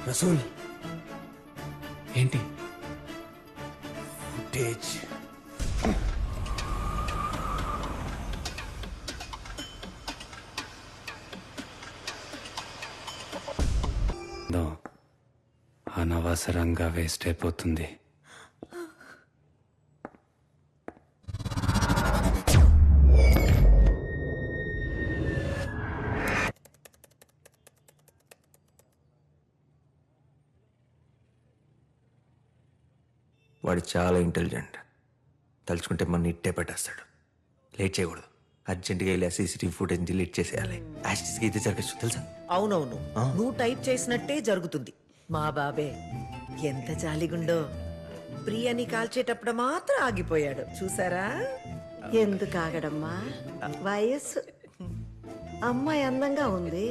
రసూల్ ఏంటి? ఫుటేజ్. అనవసరంగా వేస్ట్ అయిపోతుంది. వాడు చాలా ఇంటెలిజెంట్. తలుచుకుంటే మన ఇట్టే పెట్టేస్తాడు. లేట్ చేయకూడదు. అర్జెంటుగా వెళ్ళి సీసీటీవీ ఫుటేజ్ డిలీట్ చేసేయాలి. యాస్టిస్గా అయితే జరగచ్చు తెలుసా? అవునవును, నువ్వు టైప్ చేసినట్టే జరుగుతుంది. మా బాబే ఎంత జాలిగుండో, ప్రియని కాల్చేటప్పుడు మాత్రం ఆగిపోయాడు చూసారా? ఎందుకు ఆగడమ్మా? వయస్సు అమ్మాయి అందంగా ఉంది.